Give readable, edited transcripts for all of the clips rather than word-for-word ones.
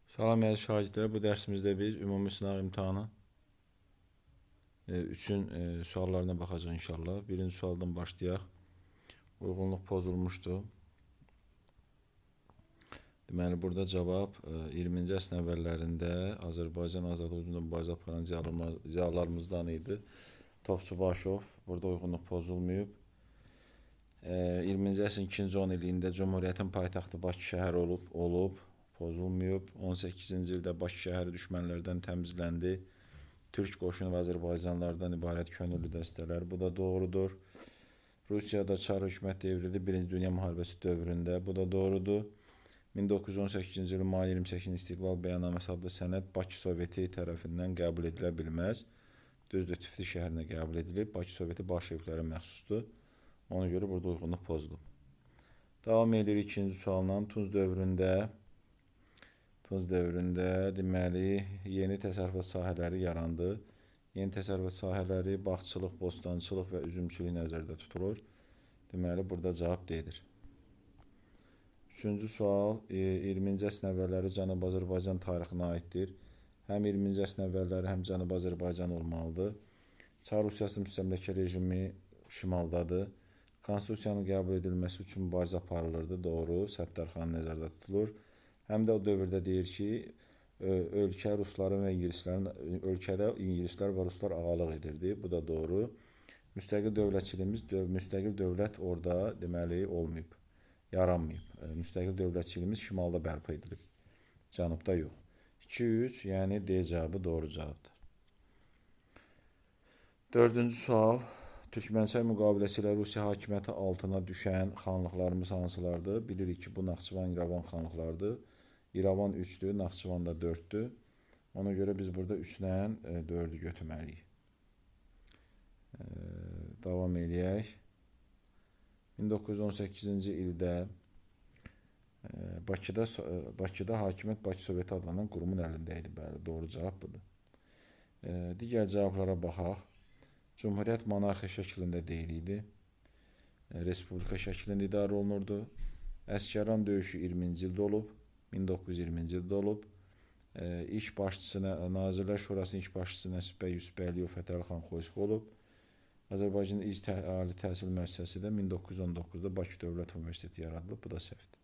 Salam əziz şagirdlər, bu dərsimizdə biz ümumi sınaq imtahanı üçün suallarına baxacağıq inşallah. Birinci sualdan başlayaq. Uyğunluq pozulmuşdu. Deməli, burada cavab 20-ci əsrin əvvəllərində Azərbaycan azadlıq uğrunda mübarizə aparan ziyalılarımızdan idi. Topçu Başov, burada uyğunluq pozulmayıb. 20-ci əsrin ikinci 10 illiyində Cumhuriyyətin paytaxtı Bakı şəhəri olub, pozulmayıb. 18-ci ildə Bakı şəhəri düşmənlərdən təmizləndi. Türk qoşunu və Azərbaycanlılardan ibarət könüllü dəstələr. Bu da doğrudur. Rusiyada Çar hökumət devrildi 1-ci Dünya müharibəsi dövründə. Bu da doğrudur. 1918-ci il may 28 İstiqlal Bəyannaməsi adlı sənəd Bakı Soveti tərəfindən qəbul edilə bilməz. Düzdür, Tiflis şəhərinə qəbul edilib. Bakı Soveti bolşeviklərə məxsusdur. Ona görə burada uyğunluq pozulub. Davam edirik ikinci sualla. Tunc dövründə deməli yeni təsərrüfat sahələri yarandı. Yeni təsərrüfat sahələri bağçılıq, bostançılıq və üzümçülük nəzərdə tutulur. Deməli burada cavab D-dir. Üçüncü sual 20-ci əsrin əvvəlləri Cənubi Azərbaycan tarixinə aiddir. Həm 20-ci əsrin əvvəlləri, həm Cənubi Azərbaycan olmalıdır. Çar Rusiyası müstəmləkə rejimi şimaldadır. Konstitusiyanın qəbul edilməsi üçün mübarizə aparılırdı, doğru, Səttarxan nəzərdə tutulur. Həm də o dövrdə deyir ki, ölkədə ingilislər və ruslar ağalıq edirdi, bu da doğru. Müstəqil dövlət orada deməli olmayıb, yaranmayıb. Müstəqil dövlətçiliyimiz şimalda bərpa edilib, cənubda yox. 2-3, yəni D cavabı doğru cavabdır. Dördüncü sual. Türkmənçay müqaviləsi ilə Rusiya hakimiyyəti altına düşən xanlıqlarımız hansılardır? Bilirik ki, bu Naxçıvan, İrəvan xanlıqlardır. İrəvan 3-dür, Naxçıvan da 4-dür. Ona görə biz burada 3-dən 4-ü götürməliyik. Davam edək. 1918-ci ildə Bakıda hakimiyyət Bakı Soveti adlanan qurumun əlində idi. Bəli, doğru cavab budur. Digər cavablara baxaq. Cumhuriyyət monarxiya şəklində deyildi. Respublika şəklində idarə olunurdu. Əsgəran döyüşü 20-ci ildə olub. 1920-ci ildə olub. Nazirlər Şurasının ilk başçısı Nəsib bəy Yusifbəyliyev Fətəli xan Xoyski olub. Azərbaycanın ilk ali təhsil müəssisəsi də 1919-da Bakı Dövlət Universiteti yaradılıb. Bu da səhvdir.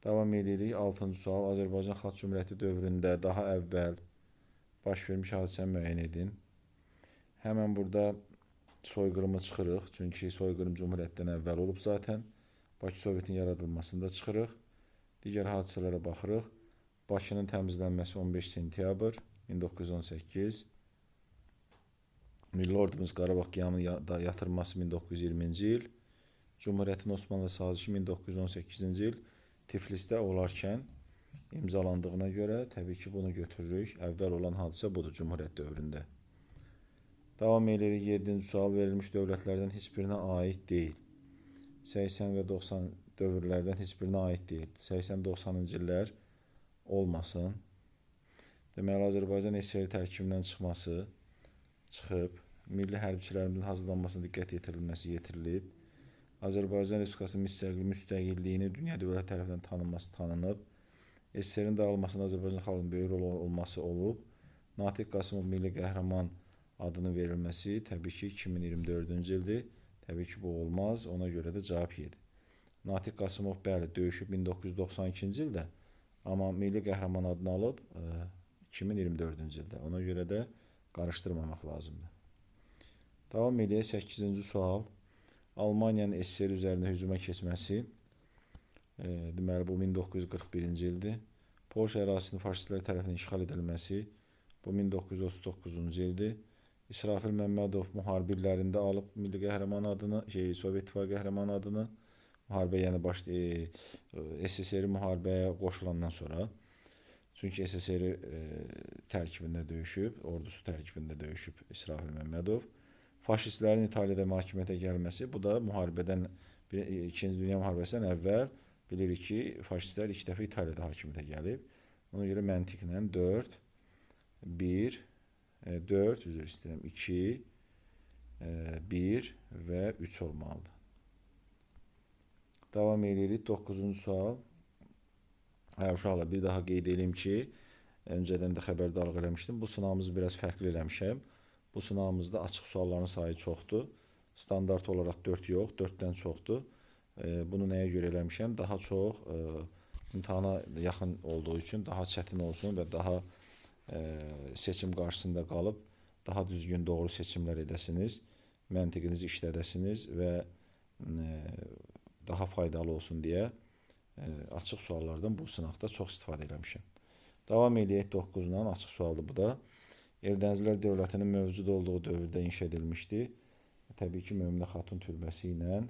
Davam edirik. 6-cı sual. Azərbaycan Xalq Cümhuriyyəti dövründə daha əvvəl baş vermiş hadisəni müəyyən edin. Həmən burada soyqırımı çıxırıq. Çünki soyqırım Cumhuriyyətdən əvvəl olub zaten. Bakı Sovetinin yaradılmasında çıxırıq. Digər hadisələrə baxırıq. Bakının təmizlənməsi 15 sentyabr 1918. Milli Ordumuz Qarabağ qiyamını yatırması 1920-ci il. Cumhuriyyətin Osmanlı sazişi 1918-ci il Tiflisdə olarkən imzalandığına görə təbii ki, bunu götürürük. Əvvəl olan hadisə budur Cumhuriyyət dövründə. Davam edirik. 7-ci sual. Verilmiş dövlətlərdən heç birinə aid deyil. 80 və 90 dövrlərdən heç birinə aid deyil. 80-90-cı illər olmasın. Deməli, Azərbaycan SSR tərkibindən çıxıb. Milli hərbiçilərimizin hazırlanmasına diqqət yetirilib. Azərbaycan Respublikasının müstəqilliyini dünya dövlət tərəfindən tanınıb. SSR-in dağılmasında Azərbaycan xalqının böyük rol olması olub. Natiq Qasımov milli qəhrəman adının verilməsi təbii ki 2024-cü ildir. Təbii ki bu olmaz. Ona görə də cavab yedi. Natiq Qasımov bəli döyüşüb 1992-ci ildə, amma milli qəhrəman adını alıb 2024-cü ildə. Ona görə də qarışdırmamaq lazımdır. Davam edək. 8-ci sual. Almaniyanın SSR üzərində hücuma keçməsi. Deməli bu 1941-ci ildir. Polşa ərazisinin faşistlər tərəfindən işğal edilməsi. Bu 1939-cu ildir. İsrafil Məmmədov müharibə illərində alıb milli qəhrəman adını, Sovet İttifaqı qəhrəman adını, müharibə yəni SSR müharibəyə qoşulandan sonra. Çünki SSR tərkibində döyüşüb, ordusu tərkibində döyüşüb İsrafil Məmmədov. Faşistlərin İtaliyada hakimiyyətə gəlməsi, bu da müharibədən, 2-ci Dünya müharibəsindən əvvəl bilirik ki, faşistlər ilk dəfə İtaliyada hakimiyyətə gəlib. Ona görə məntiqlə 4, 2, 1 və 3 olmalıdır. Davam edirik. 9-cu sual. Hə, uşaqlar, bir daha qeyd edeyim ki, öncədən də xəbərdarlıq eləmişdim. Bu sınavımızı biraz fərqli eləmişəm. Bu sınavımızda açıq sualların sayı çoxdur. Standart olaraq 4 yox, 4-dən çoxdur. Bunu nəyə görə eləmişəm? Daha çox imtahana yaxın olduğu üçün daha çətin olsun və daha seçim qarşısında qalıb daha düzgün, doğru seçimlər edəsiniz, məntiqinizi işlədəsiniz və daha faydalı olsun deyə açıq suallardan bu sınaqda çox istifadə eləmişəm. Davam eləyək 9-dan, açıq sualdır bu da. Eldənizlər dövlətinin mövcud olduğu dövrdə inşa edilmişdi. Təbii ki, Möminə Xatun türbəsi ilə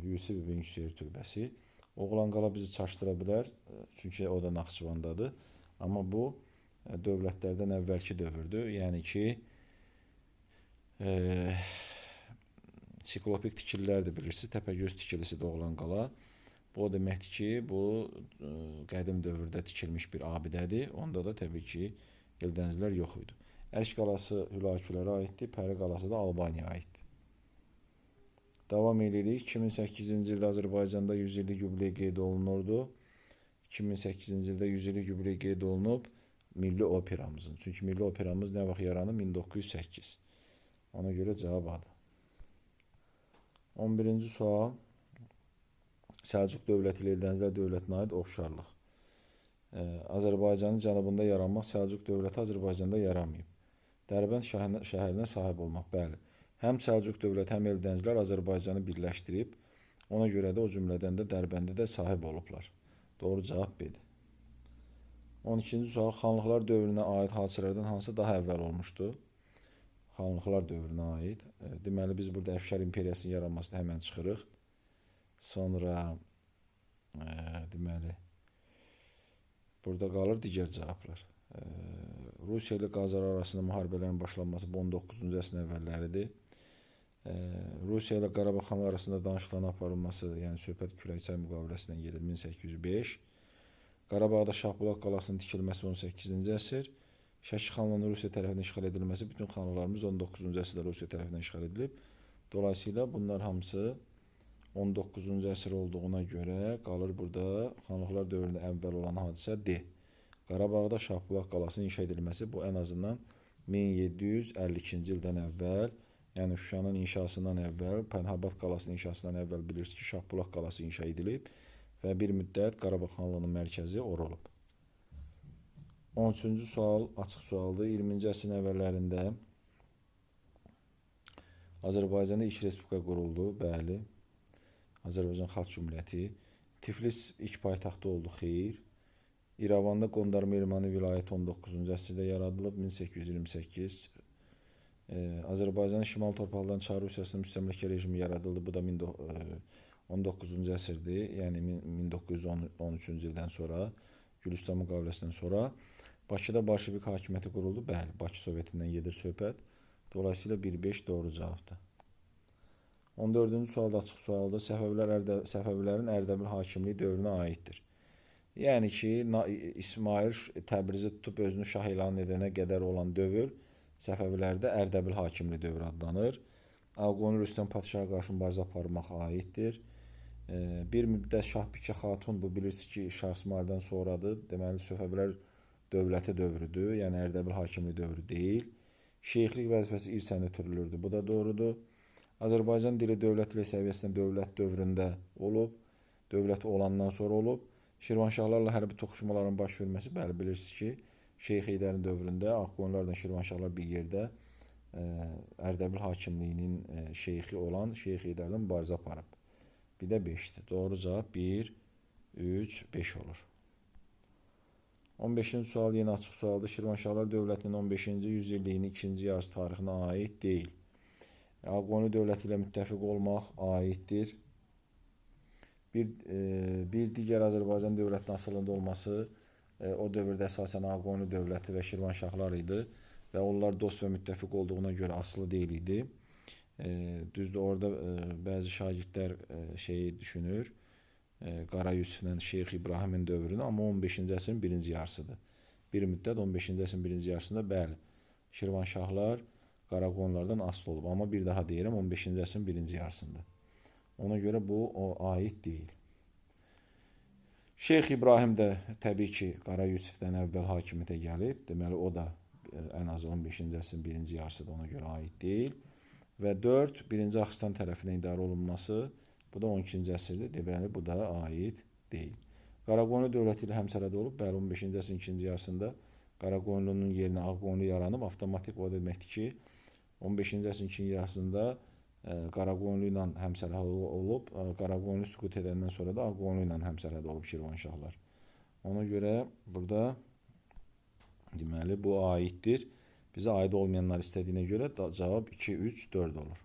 Yusif ibn Yükseyir türbəsi. Oğlanqala bizi çaşdıra bilər, çünki o da Naxçıvandadır. Amma bu dövlətlərdən əvvəlki dövrdür. Yəni ki, siklopik tikililərdir, bilirsiniz. Təpəgöz tikilisi də Oğlanqala. Bu o deməkdir ki, bu qədim dövrdə tikilmiş bir abidədir. Onda da təbii ki, Eldənizlər yox idi. Ərk qalası Hülakülərə aiddir, Pəri qalası da Albaniyaya aiddir. Davam edirik. 2008-ci ildə Azərbaycanda 100 illik yubiley qeyd olunurdu. 2008-ci ildə 100 illik yubiley qeyd olunub milli operamızın. Çünki milli operamız nə vaxt yaranıb? 1908. Ona görə cavab adı. 11-ci sual. Səlcuq dövləti ilə Eldənizlər dövlətinə aid oxşarlıq. Azərbaycanın cənubunda yaranmaq, Səlcuq dövləti Azərbaycanda yaranmayıb. Dərbənd şəhərinə sahib olmaq, bəli. Həm Səlcuq dövləti, həm Eldənizlər Azərbaycanı birləşdirib, ona görə də o cümlədən də Dərbəndə də sahib olublar. Doğru cavab B-dir. 12-ci sual. Xanlıqlar dövrünə aid hadisələrdən hansı daha əvvəl olmuşdu? Xanlıqlar dövrünə aid. Deməli, biz burada Əfşar imperiyasının yaranmasını həmən çıxırıq. Sonra deməli, burada qalır digər cavablar. Rusiya ilə Qacar arasında müharibələrin başlanması bu 19-cu əsrin əvvəlləridir. Rusiya ilə Qarabağ xanlığı arasında danışıqların aparılması, yəni söhbət Kürəkçay müqaviləsindən gedir 1805. Qarabağda Şahbulaq qalasının tikilməsi 18-ci əsr. Şəki xanlığının Rusiya tərəfindən işğal edilməsi, bütün xanlıqlarımız 19-cu əsrdə Rusiya tərəfindən işğal edilib. Dolayısıyla bunlar hamısı 19-cu əsr olduğuna görə qalır burada xanlıqlar dövründə əvvəl olan hadisə D. Qarabağda Şahbulaq qalasının inşa edilməsi, bu ən azından 1752-ci ildən əvvəl, yəni Şuşanın inşasından əvvəl, Pənhabad qalasının inşasından əvvəl bilirsiniz ki, Şahbulaq qalası inşa edilib və bir müddət Qarabağ xanlığının mərkəzi ora olub. 13-cü sual açıq sualdır. 20-ci əsrin əvvəllərində Azərbaycanda ilk respublika quruldu, bəli. Azərbaycan Xalq Cümhuriyyəti. Tiflis ilk paytaxtı oldu, xeyr. İrəvanda Qondarma Erməni vilayəti 19-cu əsrdə yaradılıb, 1828. Azərbaycanın şimal torpaqlarının Çar Rusiyasının müstəmləkə rejimi yaradıldı, bu da 19-cu əsrdir, yəni 1913-cü ildən sonra, Gülüstan müqaviləsindən sonra. Bakıda Bolşevik hakimiyyəti quruldu, bəli, Bakı Sovetindən gedir söhbət. Dolayısıyla 1-5 doğru cavabdır. 14-cü sualda açıq sualdır. Səfəvilərin Ərdəbil hakimliyi dövrünə aiddir. Yəni ki, İsmail Təbrizi tutub özünü şah elan edənə qədər olan dövr Səfəvilərdə Ərdəbil hakimliyi dövrü adlanır. Ağqoyunlu Rüstəm Padşaha qarşı mübarizə aparmağa aiddir. Bir müddət Şahbikə Xatun, bu bilirsiniz ki, Şah İsmaildən sonradır. Deməli, Səfəvilər dövləti dövrüdür, yəni Ərdəbil hakimliyi dövrü deyil. Şeyxlik vəzifəsi irsən ötürülürdü, bu da doğrudur. Azərbaycan dili dövlət dili səviyyəsində dövlət dövründə olub, dövlət olandan sonra olub. Şirvanşahlarla hərbi toqquşmaların baş verməsi, bəli, bilirsiniz ki, Şeyx Heydərin dövründə Ağqoyunlarla Şirvanşahlar bir yerdə Ərdəbil hakimliyinin şeyxi olan Şeyx Heydərlə mübarizə aparıb. Bir də 5-dir. Doğru cavab 1, 3, 5 olur. 15-ci sual yenə açıq sualdır. Şirvanşahlar dövlətinin 15-ci yüzilliyinin 2-ci yarısı tarixinə aid deyil. Ağqoyunlu dövləti ilə müttəfiq olmaq aiddir. Bir digər Azərbaycan dövlətinin asılında olması o dövrdə əsasən Ağqoyunlu dövləti və Şirvanşahlar idi və onlar dost və müttəfiq olduğuna görə asılı deyil idi. Düzdür, orada bəzi şagirdlər şeyi düşünür, Qara Yusiflə Şeyx İbrahimin dövrünü, amma 15-ci əsrin birinci yarısıdır. Bir müddət 15-ci əsrin birinci yarısında bəli, Şirvanşahlar Qaraqoyunlardan asılı olub, amma bir daha deyirəm, 15-ci əsrin birinci yarısında. Ona görə bu o aid deyil. Şeyx İbrahim də təbii ki, Qara Yusifdən əvvəl hakimiyyətə gəlib. Deməli, o da ən azı 15-ci əsrin birinci yarısıdır, ona görə aid deyil. Və 4. 1-ci Axistan tərəfindən idarə olunması, bu da 12-ci əsrdir. Deməli, bu da aid deyil. Qaraqoyunlu dövləti ilə həmsərhəd olub. Bəli, 15-ci əsrin ikinci yarısında Qaraqoyunlunun yerinə Ağqoyunlu yaranıb. Avtomatik o deməkdir ki, 15-ci əsrin ikinci yarısında Qaraqoyunlu ilə həmsərhəd olub. Qaraqoyunlu süqut edəndən sonra da Ağqoyunlu ilə həmsərhəd olub Şirvanşahlar. Ona görə burada deməli bu aiddir. Bizə aid olmayanlar istədiyinə görə cavab 2, 3, 4 olur.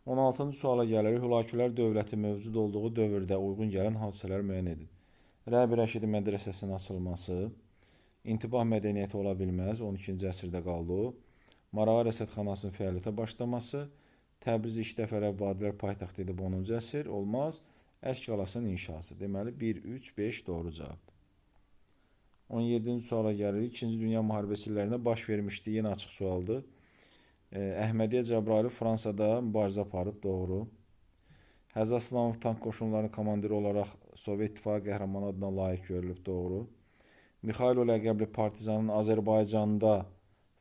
16-cı suala gəlirik. Hülakülər dövləti mövcud olduğu dövrdə uyğun gələn hadisələr müəyyən edin. Rəbi Rəşidi mədrəsəsinin açılması, intibah mədəniyyəti ola bilməz, 12-ci əsrdə qaldı o. Marağa rəsədxanasının fəaliyyətə başlaması, Təbriz İşdəfərə vadilər paytaxt edib 10-cu əsr, olmaz. Əsk qalasının inşası. Deməli 1, 3, 5 doğru cavabdır. 17-ci suala gəlirik. 2-ci Dünya müharibəsi illərində baş vermişdi. Yenə açıq sualdır. Əhmədiyyə Cəbrayılov Fransada mübarizə aparıb, doğru. Həzza Aslanov tank qoşunlarının komandiri olaraq Sovet İttifaqı qəhrəmanı adına layiq görülüb, doğru. Mixailo ləqəbli partizanın Azərbaycanda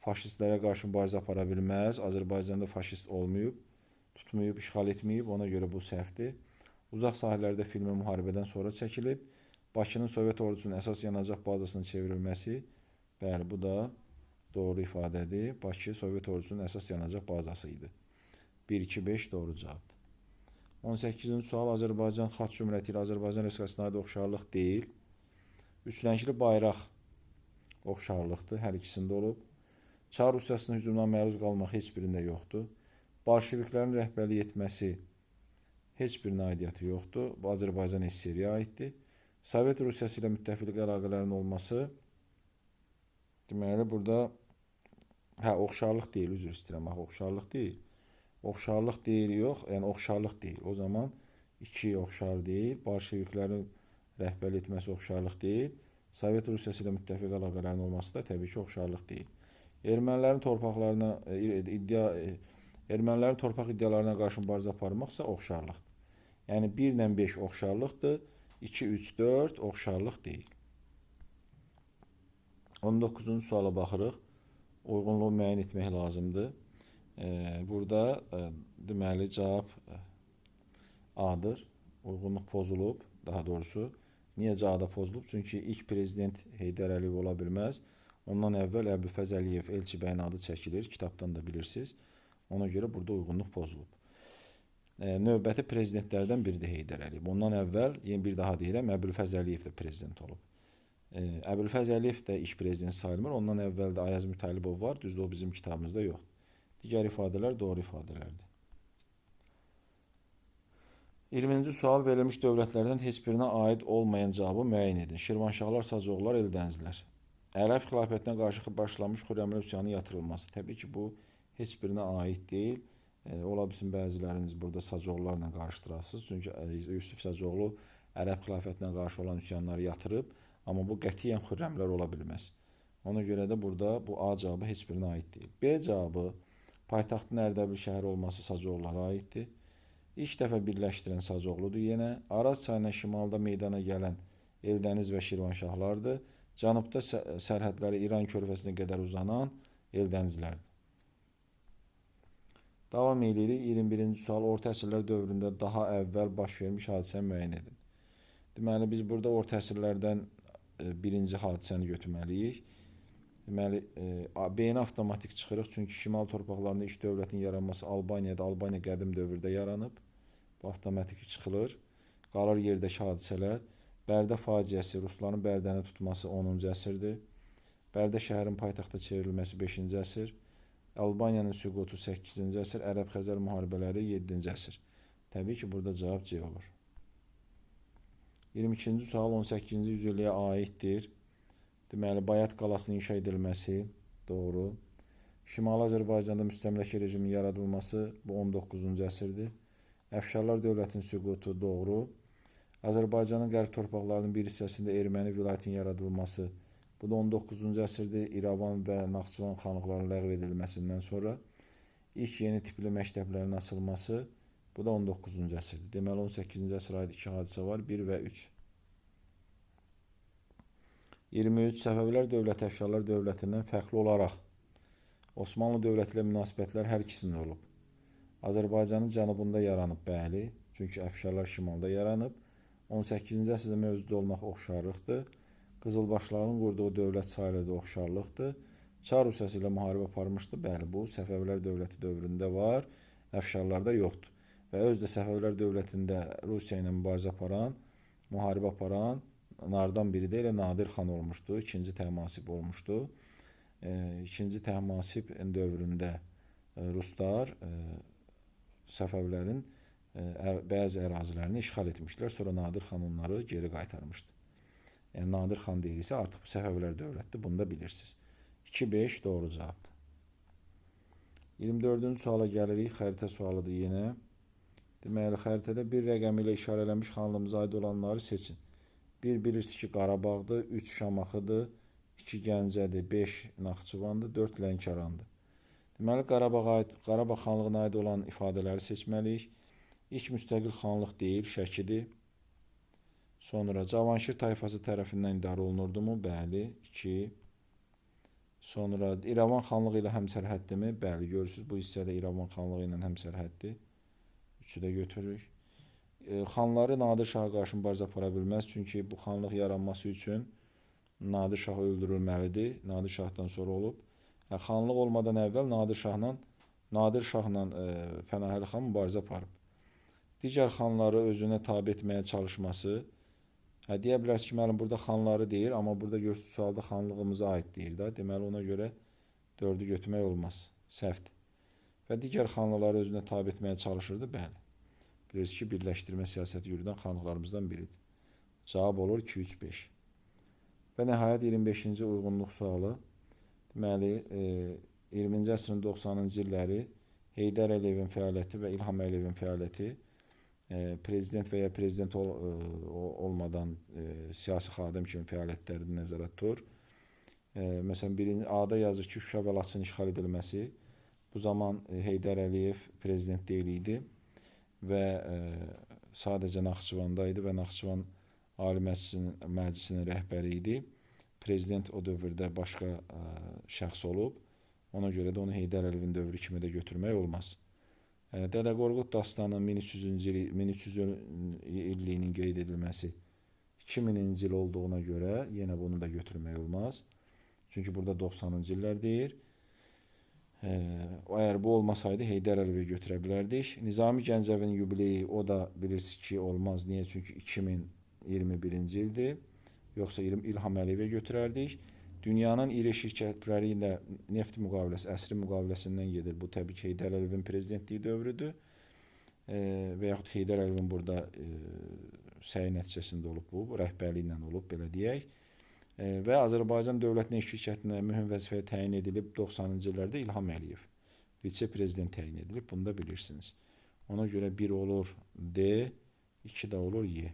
faşistlərə qarşı mübarizə apara bilməz. Azərbaycanda faşist olmayıb, tutmayıb, işğal etməyib. Ona görə bu səhvdir. Uzaq sahillərdə filmi müharibədən sonra çəkilib. Bakının Sovet ordusunun əsas yanacaq bazasının çevrilməsi, bəli, bu da doğru ifadədir. Bakı Sovet ordusunun əsas yanacaq bazası idi. 1, 2, 5 doğru cavabdır. 18-ci sual Azərbaycan Xalq Cümhuriyyəti ilə Azərbaycan Respublikasına aid oxşarlıq deyil. Üçrəngli bayraq oxşarlıqdır, hər ikisində olub. Çar Rusiyasının hücumuna məruz qalmaq heç birində yoxdur. Bolşeviklərin rəhbərlik etməsi heç birinə aidiyyəti yoxdur. Bu Azərbaycan SSR-yə aiddir. Sovet Rusiyası ilə müttəfiqlik əlaqələrinin olması, deməli, burada oxşarlıq deyil, üzr istəyirəm, oxşarlıq deyil. Oxşarlıq deyil, yox, yəni oxşarlıq deyil. O zaman 2 oxşar deyil, bolşeviklərin rəhbərlik etməsi oxşarlıq deyil. Sovet Rusiyası ilə müttəfiq əlaqələrinin olması da təbii ki, oxşarlıq deyil. Ermənilərin torpaq iddialarına qarşı mübarizə aparmaqsa oxşarlıqdır. Yəni 1 ilə 5 oxşarlıqdır. 2, 3, 4 oxşarlıq deyil. 19-cu suala baxırıq. Uyğunluğu müəyyən etmək lazımdır. Burada deməli cavab A-dır. Uyğunluq pozulub, daha doğrusu. Niyə A-da pozulub? Çünki ilk prezident Heydər Əliyev ola bilməz. Ondan əvvəl Əbülfəz Əliyev Elçi bəyin adı çəkilir. Kitabdan da bilirsiniz. Ona görə burada uyğunluq pozulub. Növbəti prezidentlərdən biridir Heydər Əliyev. Ondan əvvəl, bir daha deyirəm, Əbülfəz Əliyev də prezident olub. Əbülfəz Əliyev də ilk prezident sayılmır. Ondan əvvəl də Ayaz Mütəllibov var. Düzdür, o bizim kitabımızda yoxdur. Digər ifadələr doğru ifadələrdir. 20-ci sual verilmiş dövlətlərdən heç birinə aid olmayan cavabı müəyyən edin. Şirvanşahlar, Sacıoğullar, Eldənzilər. Ərəb xilafətinə qarşı başlamış Xürrəmlər üsyanının yatırılması. Təbii ki, bu heç birinə aid deyil. Ola bilsin bəziləriniz burada Sacıoğullarla qarışdırasınız. Çünki Yusif Sacıoğlu Ərəb xilafətinə qarşı olan üsyanları yatırıb, amma bu qətiyyən Xürrəmlər ola bilməz. Ona görə də burada bu A cavabı heç birinə aid deyil. B cavabı paytaxtın Ərdəbil şəhəri olması Sacıoğullara aiddir. İlk dəfə birləşdirən Sacıoğludur yenə. Araz çayına şimalda meydana gələn Eldəniz və Şirvanşahlardır. Cənubda sərhədləri İran körfəzinə qədər uzanan Eldənizlərdir. Davam edirik. 21-ci sual orta əsrlər dövründə daha əvvəl baş vermiş hadisəni müəyyən edin. Deməli, biz burada orta əsrlərdən birinci hadisəni götürməliyik. Deməli, B-ni avtomatik çıxırıq, çünki şimal torpaqlarında iç dövlətin yaranması Albaniyada, Albaniya qədim dövrdə yaranıb. Bu avtomatik çıxılır. Qalır yerdəki hadisələr. Bərdə faciəsi, Rusların Bərdəni tutması 10-cu əsrdir. Bərdə şəhərin paytaxta çevrilməsi 5-ci əsr. Albaniyanın süqutu 8-ci əsr, Ərəb-Xəzər müharibələri 7-ci əsr. Təbii ki, burada cavab C olur. 22-ci sual 18-ci yüzilliyə aiddir. Deməli, Bayat qalasının inşa edilməsi, doğru. Şimali Azərbaycanda müstəmləkə rejiminin yaradılması, bu 19-cu əsrdir. Əfşarlar dövlətinin süqutu, doğru. Azərbaycanın qərb torpaqlarının bir hissəsində erməni vilayətinin yaradılması, bu da 19-cu əsrdir. İrəvan və Naxçıvan xanlıqlarının ləğv edilməsindən sonra ilk yeni tipli məktəblərin açılması, bu da 19-cu əsrdir. Deməli, 18-ci əsrə aid 2 hadisə var, 1 və 3. 23 Səfəvilər dövləti Əfşarlar dövlətindən fərqli olaraq Osmanlı dövləti ilə münasibətlər hər ikisinin olub. Azərbaycanın cənubunda yaranıb, bəli, çünki Əfşarlar şimalda yaranıb. 18-ci əsrdə mövcud olmaq oxşarlıqdır. Qızılbaşların qurduğu dövlət sayılırdı, oxşarlıqdır. Çar Rusiyası ilə müharibə aparmışdı, bəli, bu Səfəvilər dövləti dövründə var, Əfşarlarda yoxdur. Və özü də Səfəvilər dövlətində Rusiya ilə müharibə aparan nardan biri də elə Nadir xan olmuşdu, ikinci Təhmasib olmuşdu. İkinci Təhmasib dövründə Ruslar Səfəvlərin bəzi ərazilərini işğal etmişlər, sonra Nadir xan onları geri qaytarmışdı. Yəni Nadir xan deyilsə artıq bu Səfəvilər dövlətidir, bunu da bilirsiniz. 2-5 doğru cavabdır. 24-cü suala gəlirik, xəritə sualıdır yenə. Deməli, xəritədə bir rəqəmi ilə işarələnmiş xanlığımıza aid olanları seçin. 1 bilirsiniz ki, Qarabağdır, 3 Şamaxıdır, 2 Gəncədir, 5 Naxçıvandır, 4 Lənkərandır. Deməli, Qarabağ xanlığına aid olan ifadələri seçməliyik. İlk müstəqil xanlıq deyil, Şəkidir. Sonra Cavanşir tayfası tərəfindən idarə olunurdumu? Bəli, 2. Sonra İrəvan xanlığı ilə həmsərhəddimi? Bəli, görürsünüz, bu hissədə İrəvan xanlığı ilə həmsərhəddir. 3-ü də götürürük. Xanları Nadir Şaha qarşı mübarizə apara bilməz, çünki bu xanlıq yaranması üçün Nadir Şah öldürülməlidir. Nadir Şahdan sonra olub. Xanlıq olmadan əvvəl Nadir Şahla Pənahəli xan mübarizə aparıb. Digər xanları özünə tabe etməyə çalışması. Deyə bilərsiniz ki, mənim burada xanları deyir, amma burada görürsünüz, sualda xanlığımıza aid deyir da. Deməli, ona görə 4-ü götürmək olmaz. Səhvdir. Və digər xanlıqları özünə tabe etməyə çalışırdı, bəli. Bilirsiniz ki, birləşdirmə siyasəti yürüdən xanlıqlarımızdan biridir. Cavab olur 2-3-5. Və nəhayət 25-ci uyğunluq sualı. Deməli, 20-ci əsrin 90-cı illəri Heydər Əliyevin fəaliyyəti və İlham Əliyevin fəaliyyəti prezident və ya prezident olmadan siyasi xadim kimi fəaliyyətlərini nəzərə tutur. Məsələn, A-da yazır ki, Şuşa və Laçın işğal edilməsi. Bu zaman Heydər Əliyev prezident deyil idi və sadəcə Naxçıvanda idi və Naxçıvan Ali Məclisinin rəhbəri idi. Prezident o dövrdə başqa şəxs olub. Ona görə də onu Heydər Əliyevin dövrü kimi də götürmək olmaz. Dədə Qorqud dastanının 1300 illiyinin qeyd edilməsi 2000-ci il olduğuna görə yenə bunu da götürmək olmaz. Çünki burada 90-cı illər deyir. Əgər bu olmasaydı Heydər Əliyevi götürə bilərdik. Nizami Gəncəvinin yubileyi o da bilirsiniz ki olmaz. Niyə? Çünki 2021-ci ildir. Yoxsa İlham Əliyevə götürərdik. Dünyanın iri şirkətləri ilə neft müqaviləsi, əsri müqaviləsindən gedir. Bu təbii ki Heydər Əliyevin prezidentliyi dövrüdür. Və yaxud Heydər Əliyevin burada səyi nəticəsində olub bu, rəhbərliyi ilə olub, belə deyək. Və Azərbaycan Dövlət Neft şirkətinə mühüm vəzifəyə təyin edilib 90-cı illərdə İlham Əliyev vitse-prezident təyin edilib. Bunu da bilirsiniz. Ona görə 1 olur D, 2 də olur Y.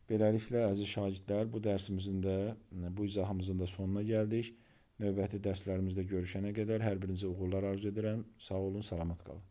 Beləliklə, əziz şagirdlər, bu dərsimizin də, bu izahımızın da sonuna gəldik. Növbəti dərslərimizdə görüşənə qədər hər birinizə uğurlar arzu edirəm. Sağ olun, salamat qalın.